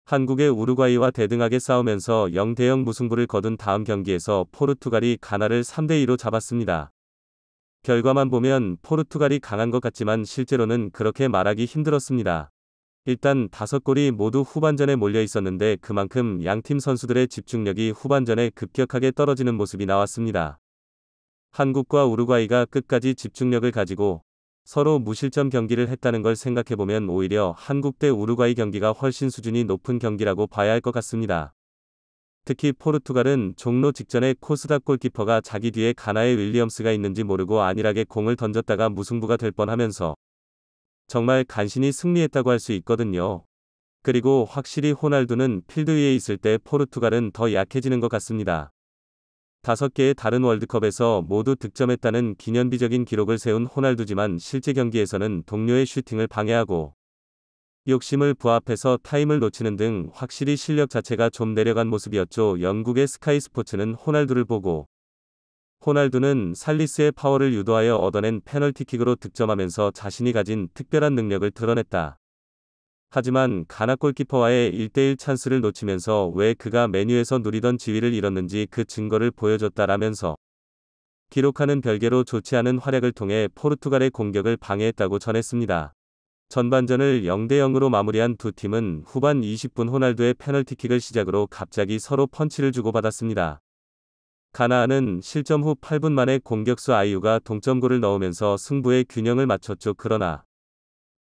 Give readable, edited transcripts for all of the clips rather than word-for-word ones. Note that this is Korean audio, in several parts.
한국의 우루과이와 대등하게 싸우면서 0대0 무승부를 거둔 다음 경기에서 포르투갈이 가나를 3대2로 잡았습니다. 결과만 보면 포르투갈이 강한 것 같지만 실제로는 그렇게 말하기 힘들었습니다. 일단 5골이 모두 후반전에 몰려 있었는데 그만큼 양팀 선수들의 집중력이 후반전에 급격하게 떨어지는 모습이 나왔습니다. 한국과 우루과이가 끝까지 집중력을 가지고 서로 무실점 경기를 했다는 걸 생각해보면 오히려 한국 대 우루과이 경기가 훨씬 수준이 높은 경기라고 봐야 할 것 같습니다. 특히 포르투갈은 종로 직전에 코스닥 골키퍼가 자기 뒤에 가나의 윌리엄스가 있는지 모르고 안일하게 공을 던졌다가 무승부가 될 뻔하면서 정말 간신히 승리했다고 할 수 있거든요. 그리고 확실히 호날두는 필드 위에 있을 때 포르투갈은 더 약해지는 것 같습니다. 5개의 다른 월드컵에서 모두 득점했다는 기념비적인 기록을 세운 호날두지만 실제 경기에서는 동료의 슈팅을 방해하고 욕심을 부합해서 타임을 놓치는 등 확실히 실력 자체가 좀 내려간 모습이었죠. 영국의 스카이 스포츠는 호날두를 보고 호날두는 살리스의 파워를 유도하여 얻어낸 페널티킥으로 득점하면서 자신이 가진 특별한 능력을 드러냈다. 하지만 가나 골키퍼와의 1대1 찬스를 놓치면서 왜 그가 메뉴에서 누리던 지위를 잃었는지 그 증거를 보여줬다라면서 기록하는 별개로 좋지 않은 활약을 통해 포르투갈의 공격을 방해했다고 전했습니다. 전반전을 0대0으로 마무리한 두 팀은 후반 20분 호날두의 페널티킥을 시작으로 갑자기 서로 펀치를 주고받았습니다. 가나안은 실점 후 8분 만에 공격수 아이유가 동점골을 넣으면서 승부의 균형을 맞췄죠. 그러나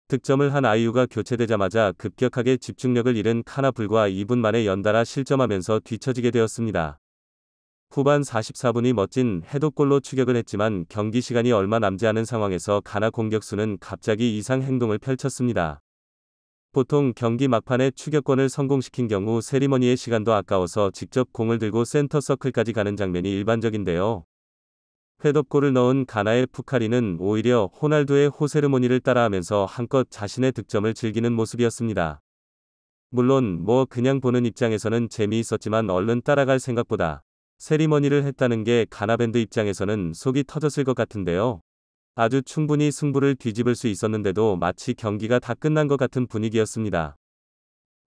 득점을 한 아이유가 교체되자마자 급격하게 집중력을 잃은 카나 불과 2분 만에 연달아 실점하면서 뒤처지게 되었습니다. 후반 44분이 멋진 헤더골로 추격을 했지만 경기 시간이 얼마 남지 않은 상황에서 가나 공격수는 갑자기 이상 행동을 펼쳤습니다. 보통 경기 막판에 추격권을 성공시킨 경우 세리머니의 시간도 아까워서 직접 공을 들고 센터 서클까지 가는 장면이 일반적인데요. 헤더골을 넣은 가나의 푸카리는 오히려 호날두의 호세르모니를 따라하면서 한껏 자신의 득점을 즐기는 모습이었습니다. 물론 그냥 보는 입장에서는 재미있었지만 얼른 따라갈 생각보다 세리머니를 했다는 게 가나 밴드 입장에서는 속이 터졌을 것 같은데요. 아주 충분히 승부를 뒤집을 수 있었는데도 마치 경기가 다 끝난 것 같은 분위기였습니다.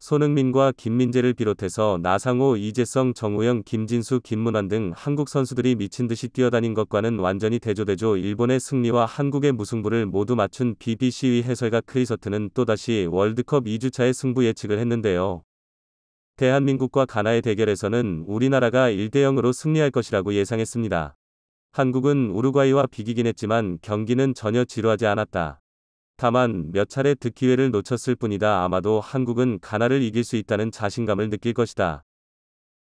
손흥민과 김민재를 비롯해서 나상호, 이재성, 정우영, 김진수, 김문환 등 한국 선수들이 미친듯이 뛰어다닌 것과는 완전히 대조되죠. 일본의 승리와 한국의 무승부를 모두 맞춘 BBC 해설가 크리서트는 또다시 월드컵 2주차의 승부 예측을 했는데요. 대한민국과 가나의 대결에서는 우리나라가 1대0으로 승리할 것이라고 예상했습니다. 한국은 우루과이와 비기긴 했지만 경기는 전혀 지루하지 않았다. 다만 몇 차례 득기회를 놓쳤을 뿐이다. 아마도 한국은 가나를 이길 수 있다는 자신감을 느낄 것이다.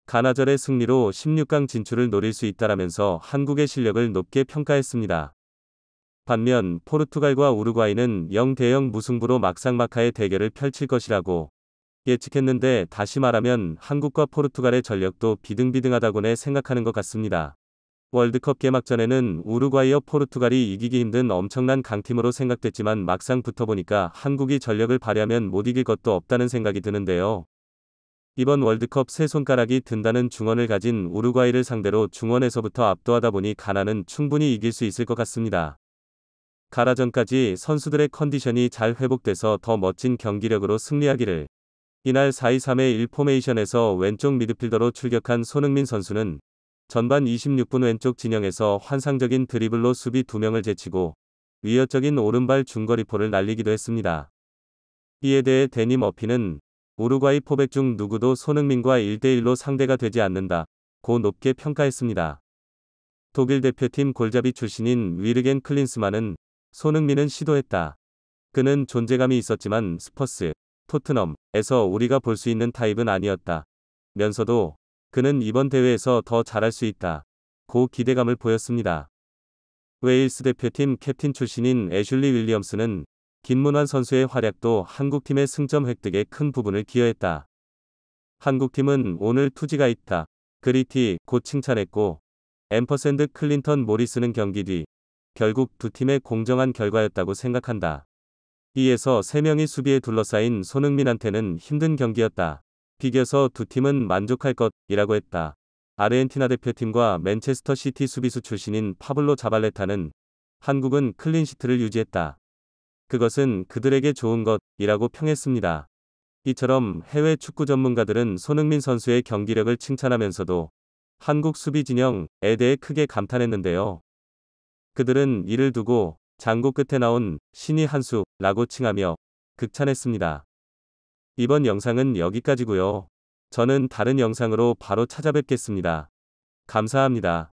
가나절의 승리로 16강 진출을 노릴 수 있다라면서 한국의 실력을 높게 평가했습니다. 반면 포르투갈과 우루과이는 0대0 무승부로 막상막하의 대결을 펼칠 것이라고 예측했는데 다시 말하면 한국과 포르투갈의 전력도 비등비등하다고내 생각하는 것 같습니다. 월드컵 개막전에는 우루과이와 포르투갈이 이기기 힘든 엄청난 강팀으로 생각됐지만 막상 붙어보니까 한국이 전력을 발휘하면 못 이길 것도 없다는 생각이 드는데요. 이번 월드컵 세 손가락이 든다는 중원을 가진 우루과이를 상대로 중원에서부터 압도하다 보니 가나는 충분히 이길 수 있을 것 같습니다. 가라전까지 선수들의 컨디션이 잘 회복돼서 더 멋진 경기력으로 승리하기를. 이날 4-2-3-1 포메이션에서 왼쪽 미드필더로 출격한 손흥민 선수는 전반 26분 왼쪽 진영에서 환상적인 드리블로 수비 2명을 제치고 위협적인 오른발 중거리포를 날리기도 했습니다. 이에 대해 데니 머피는 우루과이 포백 중 누구도 손흥민과 1대1로 상대가 되지 않는다 고 높게 평가했습니다. 독일 대표팀 골잡이 출신인 위르겐 클린스만은 손흥민은 시도했다. 그는 존재감이 있었지만 스퍼스, 토트넘에서 우리가 볼 수 있는 타입은 아니었다. 면서도 그는 이번 대회에서 더 잘할 수 있다. 고 기대감을 보였습니다. 웨일스 대표팀 캡틴 출신인 애슐리 윌리엄스는 김문환 선수의 활약도 한국팀의 승점 획득에 큰 부분을 기여했다. 한국팀은 오늘 투지가 있다. 그리티 고 칭찬했고 앰퍼샌드 클린턴 모리스는 경기 뒤 결국 두 팀의 공정한 결과였다고 생각한다. 이에서 3명이 수비에 둘러싸인 손흥민한테는 힘든 경기였다. 비겨서 두 팀은 만족할 것이라고 했다. 아르헨티나 대표팀과 맨체스터 시티 수비수 출신인 파블로 자발레타는 한국은 클린시트를 유지했다. 그것은 그들에게 좋은 것이라고 평했습니다. 이처럼 해외 축구 전문가들은 손흥민 선수의 경기력을 칭찬하면서도 한국 수비 진영에 대해 크게 감탄했는데요. 그들은 이를 두고 장고 끝에 나온 신이 한 수라고 칭하며 극찬했습니다. 이번 영상은 여기까지고요. 저는 다른 영상으로 바로 찾아뵙겠습니다. 감사합니다.